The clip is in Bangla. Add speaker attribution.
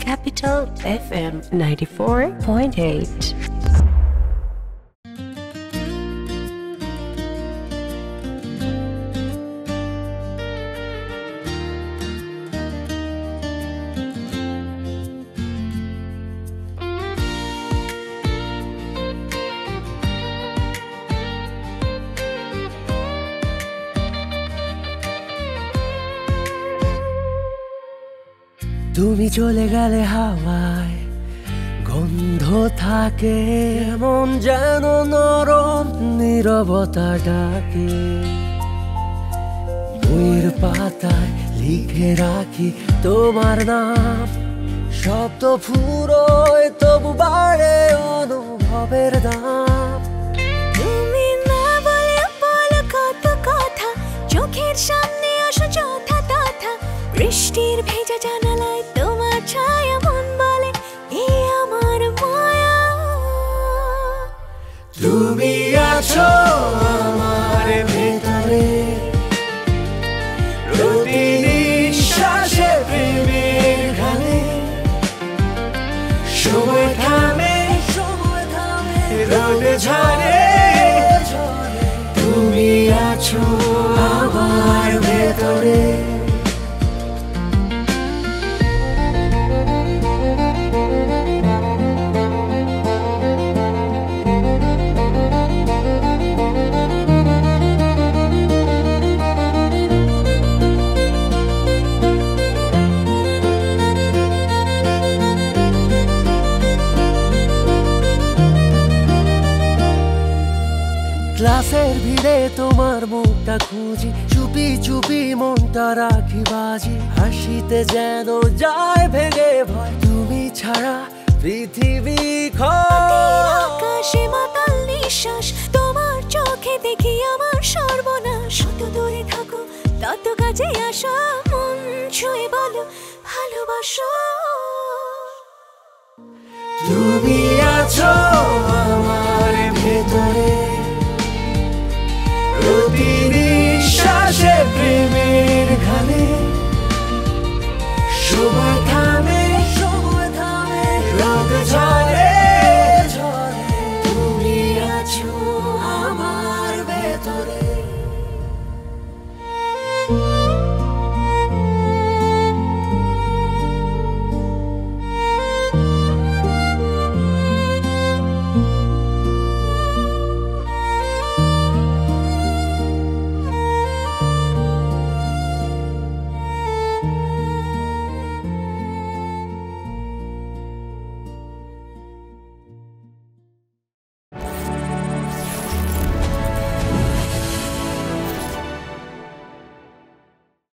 Speaker 1: Capital FM 94.8.
Speaker 2: তুমি চলে গেলে হাওয়ায় গন্ধ থাকে এমন যেন নরম নীরবতা ডাকে বইয়ের পাতায় লিখে রাখি তোমার নাম শব্দ ফুরোয় তবু বাড়ে অনুভবের দাম
Speaker 3: তুমি না বলে বলো কত কথা চোখের সামনে আসো যথা তথা বৃষ্টির ভেজা জানালায় তোমার ছায়া মন বলে এই আমার মায়া
Speaker 2: তুমি আছো আমার ভেতরে প্রতি নিঃশ্বাসে প্রেমের গানে সময় থামে রোদ ঝরে তুমি আছো আমার ভেতরে ক্লাসের ভিড়ে তোমার মুখটা খুঁজি চুপি চুপি মনটা রাখি বাজি হাসিতে যেন যায় ভেঙে ভয় তুমি ছাড়া পৃথিবী
Speaker 3: আকাশে মাতাল নিঃশ্বাস তোমার চোখে দেখি আমার সর্বনাশ যত দূরে থাকো তত কাছে আসো মন ছুঁয়ে বলো ভালোবাসো
Speaker 2: তুমি আছো আমার